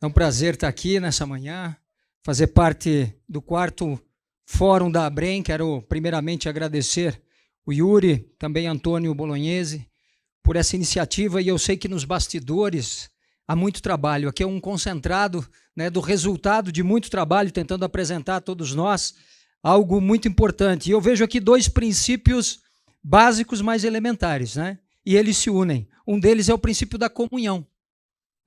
É um prazer estar aqui nessa manhã, fazer parte do 4º Fórum da ABREM. Quero primeiramente agradecer o Yuri, também Antônio Bolognese, por essa iniciativa, e eu sei que nos bastidores há muito trabalho. Aqui é um concentrado, né, do resultado de muito trabalho, tentando apresentar a todos nós algo muito importante. E eu vejo aqui 2 princípios básicos mais elementares, né? E eles se unem. Um deles é o princípio da comunhão.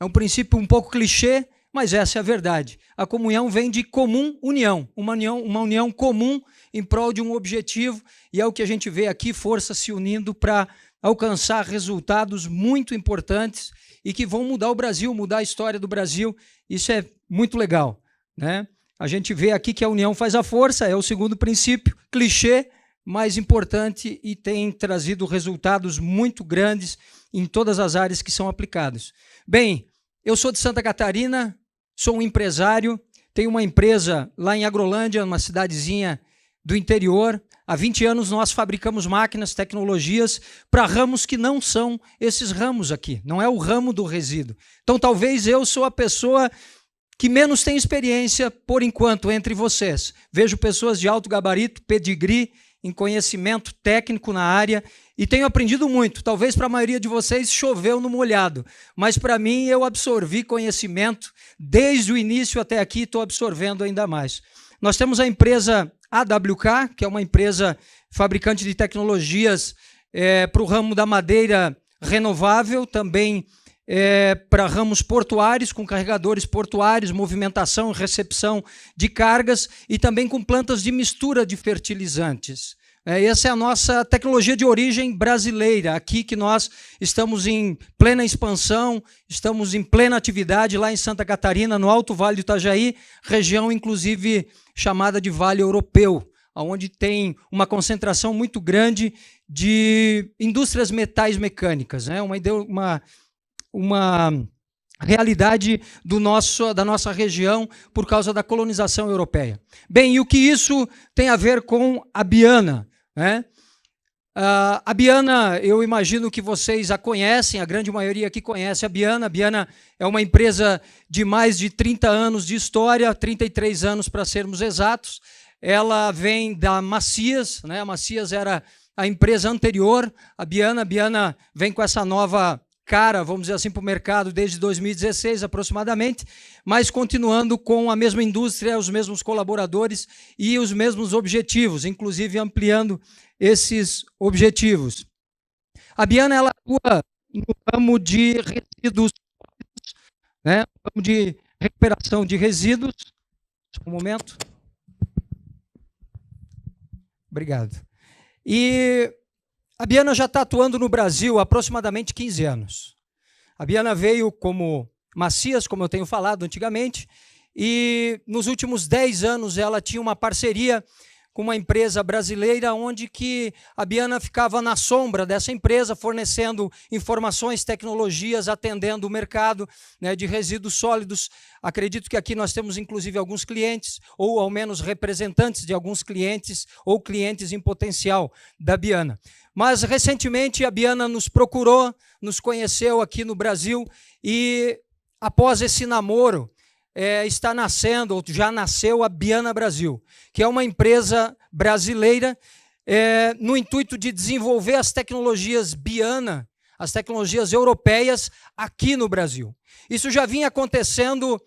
É um princípio um pouco clichê, mas essa é a verdade. A comunhão vem de comum união, uma união comum em prol de um objetivo, e é o que a gente vê aqui, forças se unindo para alcançar resultados muito importantes e que vão mudar o Brasil, mudar a história do Brasil. Isso é muito legal, né? A gente vê aqui que a união faz a força, é o segundo princípio, clichê, mais importante, e tem trazido resultados muito grandes em todas as áreas que são aplicadas. Bem, eu sou de Santa Catarina, sou um empresário, tenho uma empresa lá em Agrolândia, uma cidadezinha do interior. Há 20 anos nós fabricamos máquinas, tecnologias para ramos que não são esses ramos aqui, não é o ramo do resíduo. Então talvez eu sou a pessoa que menos tem experiência, por enquanto, entre vocês. Vejo pessoas de alto gabarito, pedigree, em conhecimento técnico na área, e tenho aprendido muito. Talvez para a maioria de vocês choveu no molhado, mas para mim eu absorvi conhecimento desde o início até aqui, estou absorvendo ainda mais. Nós temos a empresa AWK, que é uma empresa fabricante de tecnologias para o ramo da madeira renovável, também para ramos portuários, com carregadores portuários, movimentação e recepção de cargas, e também com plantas de mistura de fertilizantes. Essa é a nossa tecnologia de origem brasileira, aqui que nós estamos em plena expansão, estamos em plena atividade lá em Santa Catarina, no Alto Vale do Itajaí, região inclusive chamada de Vale Europeu, onde tem uma concentração muito grande de indústrias metais mecânicas, né? Uma realidade da nossa região por causa da colonização europeia. Bem, e o que isso tem a ver com a Biana, né? A Biana, eu imagino que vocês a conhecem, a grande maioria aqui conhece a Biana. A Biana é uma empresa de mais de 30 anos de história, 33 anos para sermos exatos. Ela vem da Macias, né? A Macias era a empresa anterior. A Biana vem com essa nova cara, vamos dizer assim, para o mercado desde 2016 aproximadamente, mas continuando com a mesma indústria, os mesmos colaboradores e os mesmos objetivos, inclusive ampliando esses objetivos. A Biana, ela atua no ramo de resíduos, né? No ramo de recuperação de resíduos. Um momento. Obrigado. E a Biana já está atuando no Brasil há aproximadamente 15 anos. A Biana veio como Macias, como eu tenho falado antigamente, e nos últimos 10 anos ela tinha uma parceria com uma empresa brasileira, onde que a Biana ficava na sombra dessa empresa, fornecendo informações, tecnologias, atendendo o mercado, né, de resíduos sólidos. Acredito que aqui nós temos inclusive alguns clientes, ou ao menos representantes de alguns clientes, ou clientes em potencial da Biana. Mas recentemente a Biana nos procurou, nos conheceu aqui no Brasil, e após esse namoro, está nascendo, ou já nasceu, a Biana Brasil, que é uma empresa brasileira no intuito de desenvolver as tecnologias Biana, as tecnologias europeias aqui no Brasil. Isso já vinha acontecendo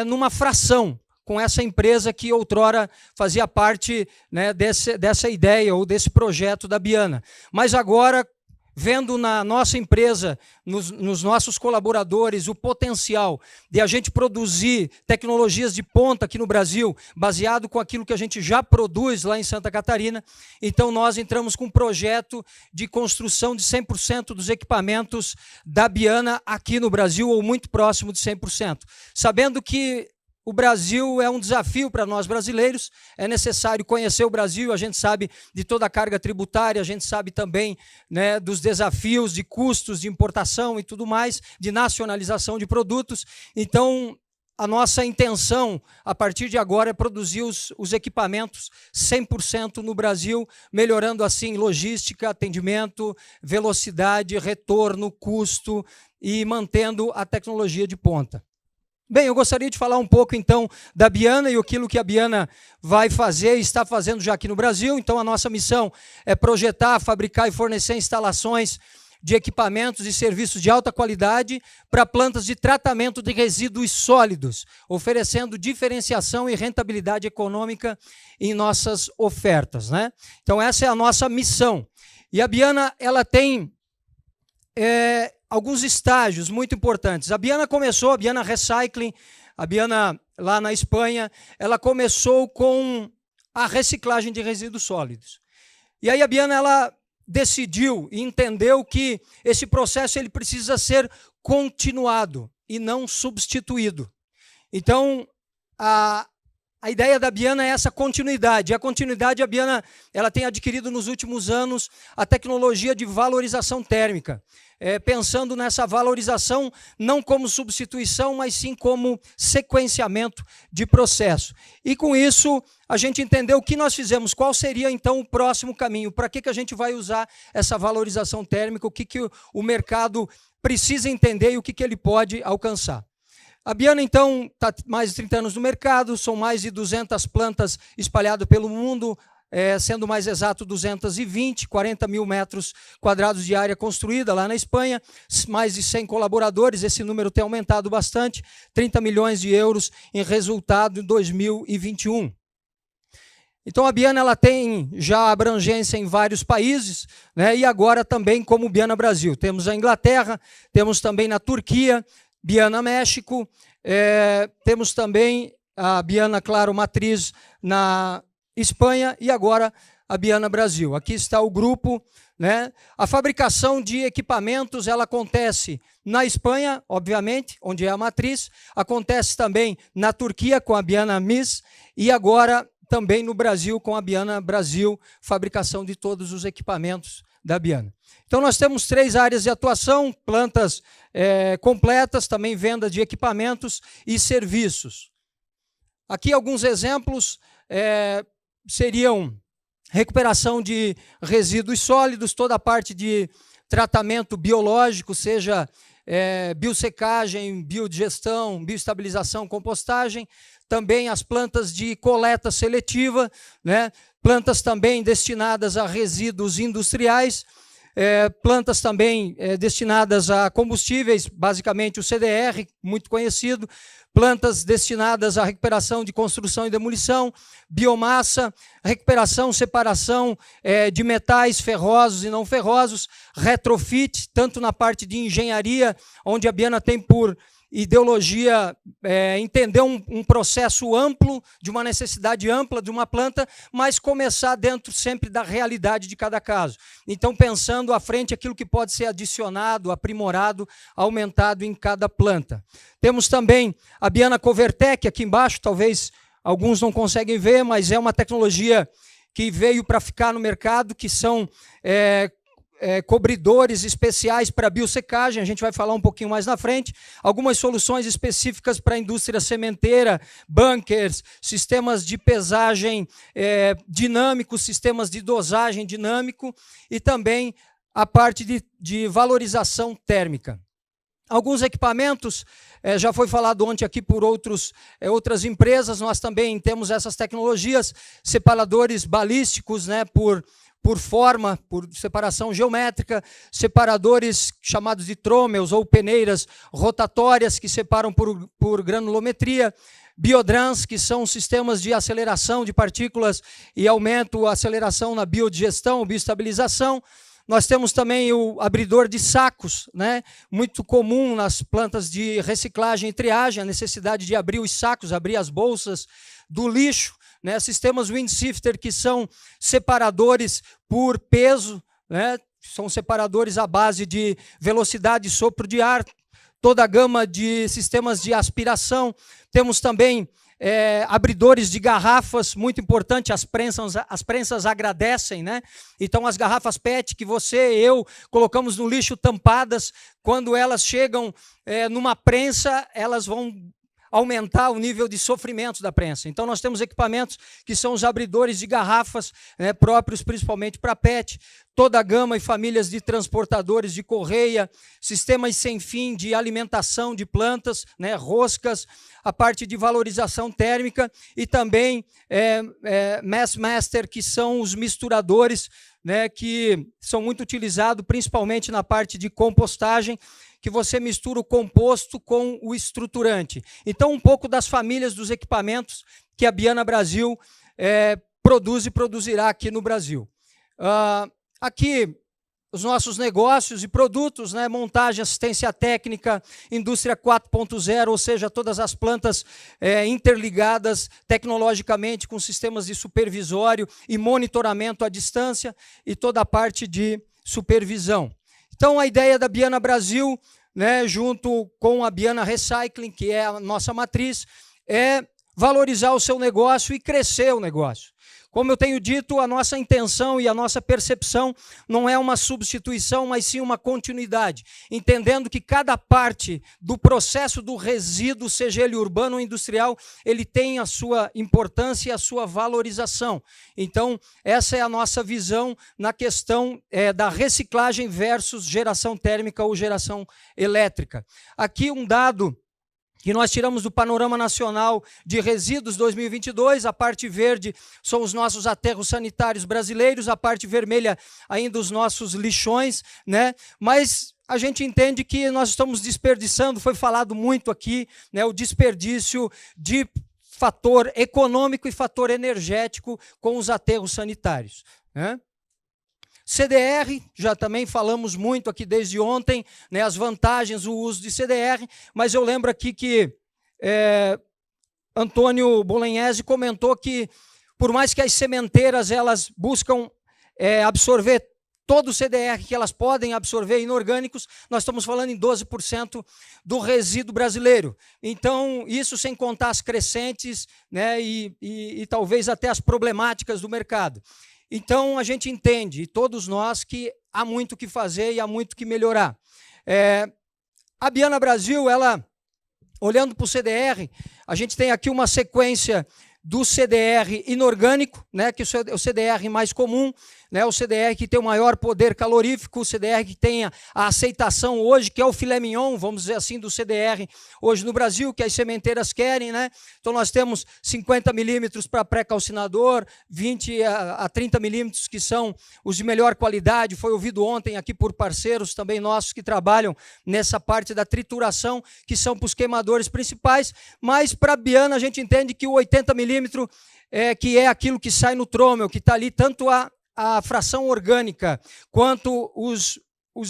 numa fração com essa empresa que outrora fazia parte, né, dessa ideia ou desse projeto da Biana. Mas agora, vendo na nossa empresa, nos nossos colaboradores, o potencial de a gente produzir tecnologias de ponta aqui no Brasil, baseado com aquilo que a gente já produz lá em Santa Catarina, então nós entramos com um projeto de construção de 100% dos equipamentos da Biana aqui no Brasil, ou muito próximo de 100%. Sabendo que o Brasil é um desafio para nós brasileiros, é necessário conhecer o Brasil, a gente sabe de toda a carga tributária, a gente sabe também, né, dos desafios de custos de importação e tudo mais, de nacionalização de produtos. Então, a nossa intenção, a partir de agora, é produzir os equipamentos 100% no Brasil, melhorando assim logística, atendimento, velocidade, retorno, custo e mantendo a tecnologia de ponta. Bem, eu gostaria de falar um pouco, então, da Biana e aquilo que a Biana vai fazer e está fazendo já aqui no Brasil. Então, a nossa missão é projetar, fabricar e fornecer instalações de equipamentos e serviços de alta qualidade para plantas de tratamento de resíduos sólidos, oferecendo diferenciação e rentabilidade econômica em nossas ofertas, né? Então, essa é a nossa missão. E a Biana, ela tem alguns estágios muito importantes. A Biana começou, a Biana Recycling, a Biana lá na Espanha, ela começou com a reciclagem de resíduos sólidos. E aí a Biana, ela decidiu e entendeu que esse processo ele precisa ser continuado e não substituído. Então, a ideia da Biana é essa continuidade. A continuidade, a Biana ela tem adquirido nos últimos anos a tecnologia de valorização térmica, pensando nessa valorização não como substituição, mas sim como sequenciamento de processo. E com isso, a gente entendeu o que nós fizemos, qual seria então o próximo caminho, para que a gente vai usar essa valorização térmica, o que o mercado precisa entender e o que ele pode alcançar. A Biana, então, está mais de 30 anos no mercado, são mais de 200 plantas espalhadas pelo mundo, sendo mais exato 220, 40 mil metros quadrados de área construída lá na Espanha, mais de 100 colaboradores, esse número tem aumentado bastante, 30 milhões de euros em resultado em 2021. Então a Biana ela tem já abrangência em vários países, né, e agora também como Biana Brasil. Temos a Inglaterra, temos também na Turquia, Biana México, temos também a Biana, claro, matriz na Espanha e agora a Biana Brasil. Aqui está o grupo, né? A fabricação de equipamentos ela acontece na Espanha, obviamente, onde é a matriz, acontece também na Turquia com a Biana MIS e agora também no Brasil com a Biana Brasil, fabricação de todos os equipamentos da Biana. Então nós temos 3 áreas de atuação, plantas completas, também venda de equipamentos e serviços. Aqui alguns exemplos seriam recuperação de resíduos sólidos, toda a parte de tratamento biológico, seja biosecagem, biodigestão, bioestabilização, compostagem, também as plantas de coleta seletiva, né? Plantas também destinadas a resíduos industriais, plantas também destinadas a combustíveis, basicamente o CDR, muito conhecido, plantas destinadas à recuperação de construção e demolição, biomassa, recuperação, separação de metais ferrosos e não ferrosos, retrofit, tanto na parte de engenharia, onde a Biana tem por ideologia entender um processo amplo, de uma necessidade ampla de uma planta, mas começar dentro sempre da realidade de cada caso. Então, pensando à frente aquilo que pode ser adicionado, aprimorado, aumentado em cada planta. Temos também a Biana Covertec, aqui embaixo, talvez alguns não conseguem ver, mas é uma tecnologia que veio para ficar no mercado, que são cobridores especiais para biosecagem, a gente vai falar um pouquinho mais na frente, algumas soluções específicas para a indústria sementeira, bunkers, sistemas de pesagem dinâmicos, sistemas de dosagem dinâmico e também a parte de valorização térmica. Alguns equipamentos, já foi falado ontem aqui por outras empresas, nós também temos essas tecnologias, separadores balísticos, né, por forma, por separação geométrica, separadores chamados de trômeus ou peneiras rotatórias que separam por granulometria, biodrans, que são sistemas de aceleração de partículas e aumento a aceleração na biodigestão, bioestabilização. Nós temos também o abridor de sacos, né? Muito comum nas plantas de reciclagem e triagem, a necessidade de abrir os sacos, abrir as bolsas do lixo, né? Sistemas Windshifter, que são separadores por peso, né? São separadores à base de velocidade e sopro de ar, toda a gama de sistemas de aspiração. Temos também abridores de garrafas, muito importante, as prensas agradecem, né? Então as garrafas PET que eu colocamos no lixo tampadas, quando elas chegam numa prensa, elas vão aumentar o nível de sofrimento da prensa. Então, nós temos equipamentos que são os abridores de garrafas, né, próprios principalmente para PET, toda a gama e famílias de transportadores de correia, sistemas sem fim de alimentação de plantas, né, roscas, a parte de valorização térmica e também Mass Master, que são os misturadores, né, que são muito utilizados principalmente na parte de compostagem, que você mistura o composto com o estruturante. Então, um pouco das famílias dos equipamentos que a Biana Brasil produz e produzirá aqui no Brasil. Aqui, os nossos negócios e produtos, né, montagem, assistência técnica, indústria 4.0, ou seja, todas as plantas interligadas tecnologicamente com sistemas de supervisório e monitoramento à distância e toda a parte de supervisão. Então, a ideia da Biana Brasil, né, junto com a Biana Recycling, que é a nossa matriz, é valorizar o seu negócio e crescer o negócio. Como eu tenho dito, a nossa intenção e a nossa percepção não é uma substituição, mas sim uma continuidade, entendendo que cada parte do processo do resíduo, seja ele urbano ou industrial, ele tem a sua importância e a sua valorização. Então, essa é a nossa visão na questão da reciclagem versus geração térmica ou geração elétrica. Aqui um dado que nós tiramos do Panorama Nacional de Resíduos 2022, a parte verde são os nossos aterros sanitários brasileiros, a parte vermelha ainda os nossos lixões, né? Mas a gente entende que nós estamos desperdiçando, foi falado muito aqui, né, o desperdício de fator econômico e fator energético com os aterros sanitários, né? CDR, já também falamos muito aqui desde ontem, né, as vantagens do uso de CDR, mas eu lembro aqui que Antônio Bolognese comentou que, por mais que as sementeiras elas buscam absorver todo o CDR que elas podem absorver inorgânicos, nós estamos falando em 12% do resíduo brasileiro. Então, isso sem contar as crescentes, né, e talvez até as problemáticas do mercado. Então, a gente entende, e todos nós, que há muito o que fazer e há muito o que melhorar. A Biana Brasil, ela, olhando para o CDR, a gente tem aqui uma sequência do CDR inorgânico, né, que é o CDR mais comum, né, o CDR que tem o maior poder calorífico, o CDR que tem a aceitação hoje, que é o filé mignon, vamos dizer assim, do CDR hoje no Brasil, que as sementeiras querem, né? Então nós temos 50 milímetros para pré-calcinador, 20 a 30 milímetros que são os de melhor qualidade, foi ouvido ontem aqui por parceiros também nossos que trabalham nessa parte da trituração, que são para os queimadores principais, mas para a Biana a gente entende que o 80 milímetros que é aquilo que sai no trômel, que está ali tanto a fração orgânica, quanto os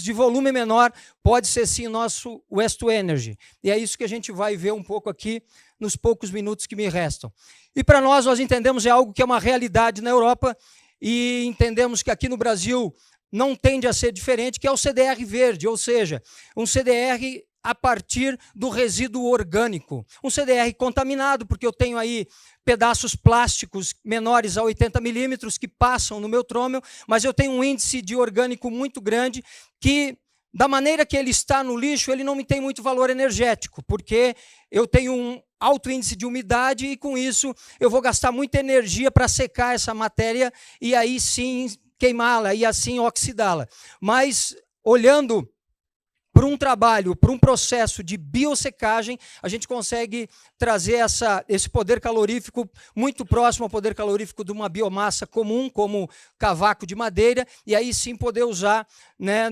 de volume menor, pode ser sim nosso Waste to Energy. E é isso que a gente vai ver um pouco aqui nos poucos minutos que me restam. E para nós entendemos algo que é uma realidade na Europa e entendemos que aqui no Brasil não tende a ser diferente, que é o CDR verde, ou seja, um CDR a partir do resíduo orgânico. Um CDR contaminado, porque eu tenho aí pedaços plásticos menores a 80 milímetros que passam no meu trômel, mas eu tenho um índice de orgânico muito grande que, da maneira que ele está no lixo, ele não me tem muito valor energético, porque eu tenho um alto índice de umidade e, com isso, eu vou gastar muita energia para secar essa matéria e aí sim queimá-la e assim oxidá-la. Mas, olhando para um trabalho, para um processo de biossecagem, a gente consegue trazer esse poder calorífico muito próximo ao poder calorífico de uma biomassa comum, como cavaco de madeira, e aí sim poder usar, né,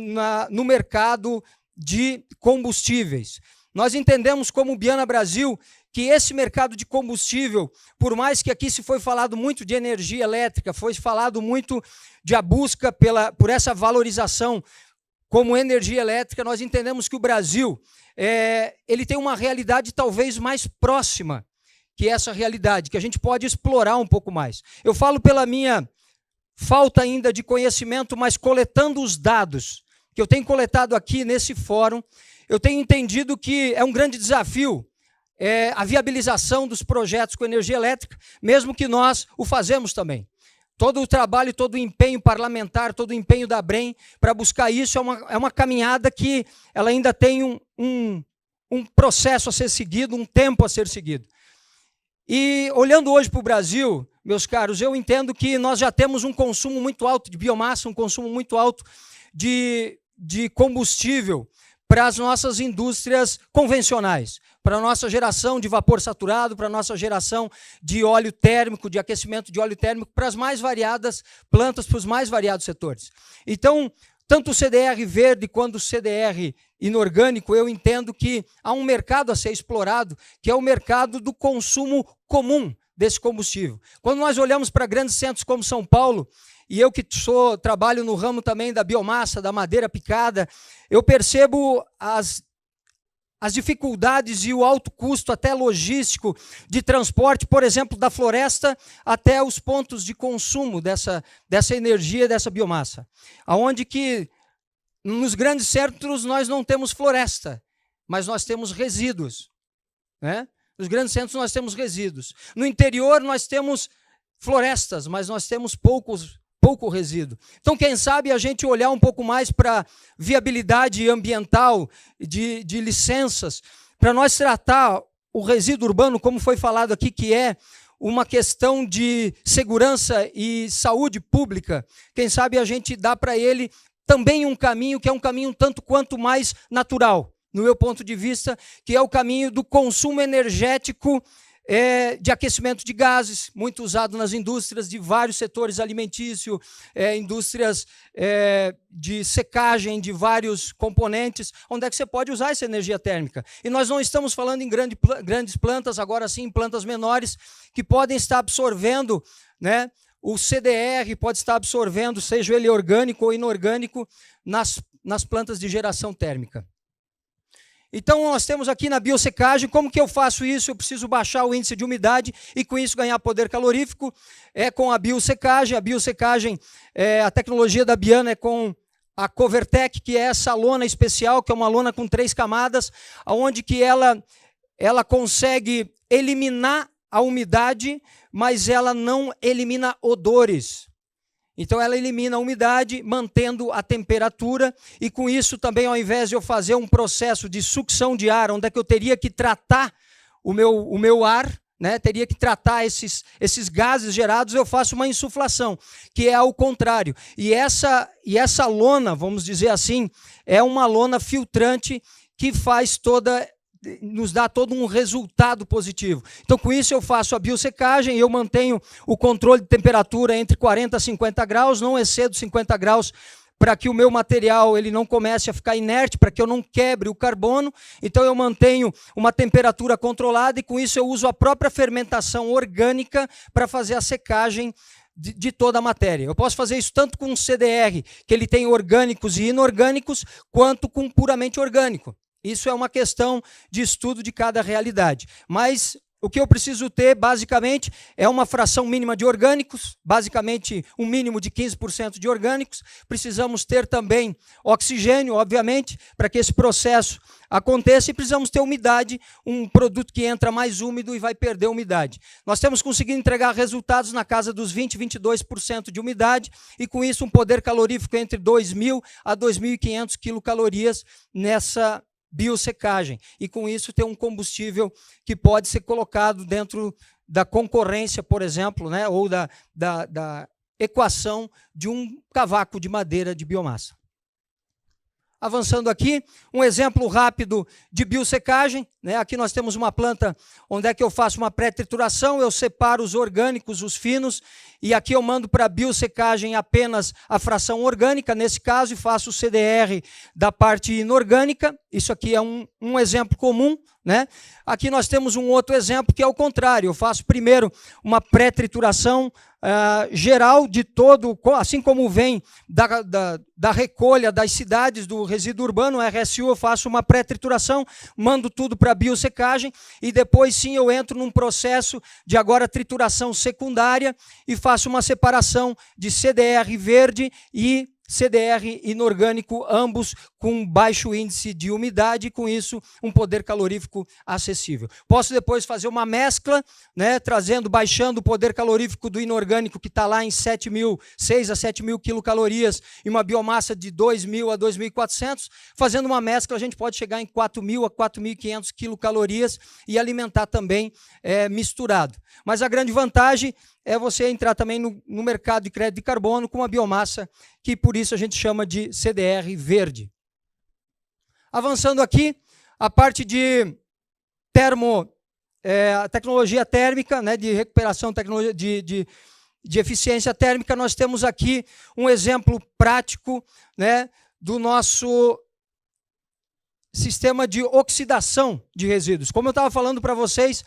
no mercado de combustíveis. Nós entendemos como Biana Brasil que esse mercado de combustível, por mais que aqui se foi falado muito de energia elétrica, foi falado muito de a busca por essa valorização como energia elétrica, nós entendemos que o Brasil ele tem uma realidade talvez mais próxima que essa realidade, que a gente pode explorar um pouco mais. Eu falo pela minha falta ainda de conhecimento, mas coletando os dados que eu tenho coletado aqui nesse fórum, eu tenho entendido que é um grande desafio a viabilização dos projetos com energia elétrica, mesmo que nós o fazemos também. Todo o trabalho, todo o empenho parlamentar, todo o empenho da ABREM para buscar isso é uma caminhada que ela ainda tem um um processo a ser seguido, um tempo a ser seguido. E olhando hoje para o Brasil, meus caros, eu entendo que nós já temos um consumo muito alto de biomassa, um consumo muito alto de combustível para as nossas indústrias convencionais, para a nossa geração de vapor saturado, para a nossa geração de óleo térmico, de aquecimento de óleo térmico, para as mais variadas plantas, para os mais variados setores. Então, tanto o CDR verde quanto o CDR inorgânico, eu entendo que há um mercado a ser explorado, que é o mercado do consumo comum desse combustível. Quando nós olhamos para grandes centros como São Paulo, e eu que trabalho no ramo também da biomassa, da madeira picada, eu percebo as dificuldades e o alto custo, até logístico, de transporte, por exemplo, da floresta até os pontos de consumo dessa energia, dessa biomassa. Onde que, nos grandes centros, nós não temos floresta, mas nós temos resíduos. Né? Nos grandes centros, nós temos resíduos. No interior, nós temos florestas, mas nós temos pouco resíduo. Então, quem sabe a gente olhar um pouco mais para viabilidade ambiental, de licenças, para nós tratar o resíduo urbano, como foi falado aqui, que é uma questão de segurança e saúde pública. Quem sabe a gente dá para ele também um caminho, que é um caminho tanto quanto mais natural, no meu ponto de vista, que é o caminho do consumo energético de aquecimento de gases, muito usado nas indústrias de vários setores alimentícios, indústrias de secagem de vários componentes, onde é que você pode usar essa energia térmica. E nós não estamos falando em grandes plantas, agora sim, plantas menores, que podem estar absorvendo, né, o CDR, pode estar absorvendo, seja ele orgânico ou inorgânico, nas plantas de geração térmica. Então, nós temos aqui na biosecagem, como que eu faço isso? Eu preciso baixar o índice de umidade e, com isso, ganhar poder calorífico. É com a biosecagem. A biosecagem, a tecnologia da Biana é com a Covertec, que é essa lona especial, que é uma lona com 3 camadas, onde que ela consegue eliminar a umidade, mas ela não elimina odores. Então, ela elimina a umidade, mantendo a temperatura, e com isso também, ao invés de eu fazer um processo de sucção de ar, onde é que eu teria que tratar o meu ar, né, teria que tratar esses gases gerados, eu faço uma insuflação, que é ao contrário. E essa lona, vamos dizer assim, é uma lona filtrante que nos dá todo um resultado positivo. Então, com isso, eu faço a biosecagem, eu mantenho o controle de temperatura entre 40 a 50 graus, não excedo 50 graus, para que o meu material ele não comece a ficar inerte, para que eu não quebre o carbono. Então, eu mantenho uma temperatura controlada e, com isso, eu uso a própria fermentação orgânica para fazer a secagem de toda a matéria. Eu posso fazer isso tanto com CDR, que ele tem orgânicos e inorgânicos, quanto com puramente orgânico. Isso é uma questão de estudo de cada realidade. Mas o que eu preciso ter, basicamente, é uma fração mínima de orgânicos, basicamente um mínimo de 15% de orgânicos. Precisamos ter também oxigênio, obviamente, para que esse processo aconteça, e precisamos ter umidade, um produto que entra mais úmido e vai perder umidade. Nós temos conseguido entregar resultados na casa dos 20% a 22% de umidade, e com isso um poder calorífico entre 2.000 a 2.500 quilocalorias nessa biosecagem, e com isso ter um combustível que pode ser colocado dentro da concorrência, por exemplo, né, ou da equação de um cavaco de madeira de biomassa. Avançando aqui, um exemplo rápido de biosecagem, né? Aqui nós temos uma planta onde é que eu faço uma pré-trituração, eu separo os orgânicos, os finos, e aqui eu mando para a biosecagem apenas a fração orgânica, nesse caso, e faço o CDR da parte inorgânica. Isso aqui é um exemplo comum, né? Aqui nós temos um outro exemplo que é o contrário. Eu faço primeiro uma pré-trituração geral de todo, assim como vem da recolha das cidades do resíduo urbano, RSU, eu faço uma pré-trituração, mando tudo para a biosecagem, e depois sim eu entro num processo de agora trituração secundária e faço uma separação de CDR verde e CDR inorgânico, ambos com baixo índice de umidade e, com isso, um poder calorífico acessível. Posso depois fazer uma mescla, né, baixando o poder calorífico do inorgânico, que está lá em 6 a 7.000 quilocalorias, e uma biomassa de 2.000 a 2.400. Fazendo uma mescla, a gente pode chegar em 4.000 a 4.500 quilocalorias e alimentar também misturado. Mas a grande vantagem é você entrar também no mercado de crédito de carbono com uma biomassa que, por isso, a gente chama de CDR verde. Avançando aqui, a parte de tecnologia térmica, né, de recuperação de eficiência térmica, nós temos aqui um exemplo prático, né, do nosso sistema de oxidação de resíduos. Como eu estava falando para vocês,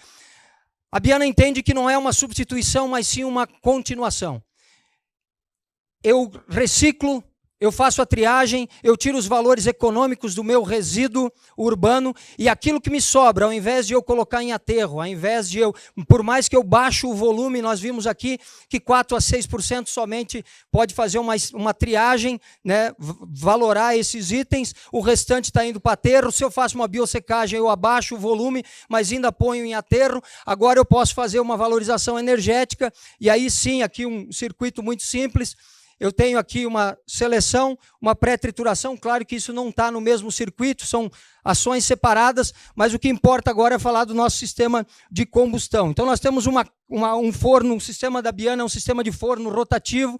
a Biana entende que não é uma substituição, mas sim uma continuação. Eu reciclo, eu faço a triagem, eu tiro os valores econômicos do meu resíduo urbano e aquilo que me sobra, ao invés de eu colocar em aterro, ao invés de por mais que eu baixo o volume, nós vimos aqui que 4 a 6% somente pode fazer uma triagem, né, valorar esses itens, o restante está indo para aterro. Se eu faço uma biosecagem, eu abaixo o volume, mas ainda ponho em aterro. Agora eu posso fazer uma valorização energética e aí sim, aqui um circuito muito simples. Eu tenho aqui uma seleção, uma pré-trituração, claro que isso não está no mesmo circuito, são ações separadas, mas o que importa agora é falar do nosso sistema de combustão. Então nós temos um forno, um sistema da Biana, um sistema de forno rotativo.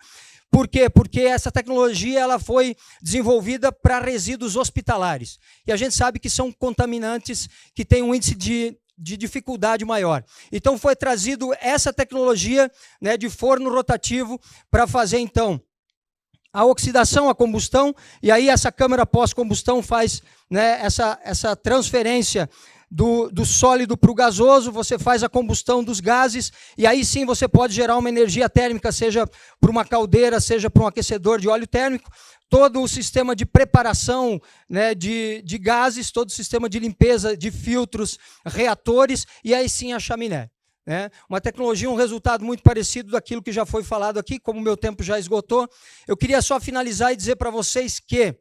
Por quê? Porque essa tecnologia ela foi desenvolvida para resíduos hospitalares. E a gente sabe que são contaminantes que têm um índice de dificuldade maior. Então foi trazido essa tecnologia, né, de forno rotativo para fazer então a oxidação, a combustão, e aí essa câmara pós-combustão faz, né, essa transferência do sólido para o gasoso, você faz a combustão dos gases, e aí sim você pode gerar uma energia térmica, seja por uma caldeira, seja por um aquecedor de óleo térmico. Todo o sistema de preparação, né, de gases, todo o sistema de limpeza de filtros, reatores, e aí sim a chaminé. Né? Uma tecnologia, um resultado muito parecido daquilo que já foi falado aqui, como o meu tempo já esgotou. Eu queria só finalizar e dizer para vocês que,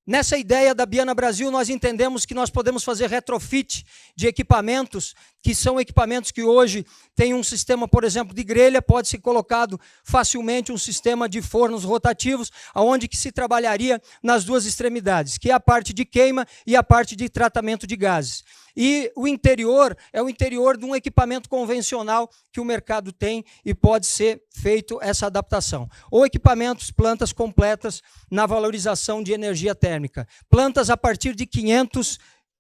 nessa ideia da Biana Brasil, nós entendemos que nós podemos fazer retrofit de equipamentos, que são equipamentos que hoje têm um sistema, por exemplo, de grelha, pode ser colocado facilmente um sistema de fornos rotativos, onde que se trabalharia nas duas extremidades, que é a parte de queima e a parte de tratamento de gases. E o interior é o interior de um equipamento convencional que o mercado tem e pode ser feito essa adaptação. Ou equipamentos, plantas completas na valorização de energia térmica. Plantas a partir de 500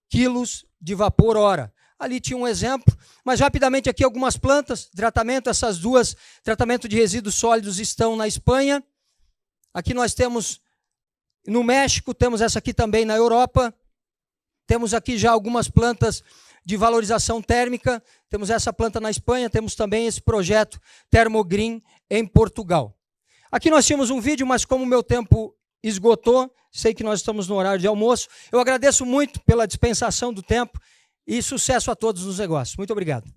quilos de vapor hora. Ali tinha um exemplo, mas rapidamente aqui algumas plantas, tratamento, essas duas, tratamento de resíduos sólidos estão na Espanha. Aqui nós temos no México, temos essa aqui também na Europa. Temos aqui já algumas plantas de valorização térmica, temos essa planta na Espanha, temos também esse projeto Thermogreen em Portugal. Aqui nós tínhamos um vídeo, mas como o meu tempo esgotou, sei que nós estamos no horário de almoço, eu agradeço muito pela dispensação do tempo e sucesso a todos nos negócios. Muito obrigado.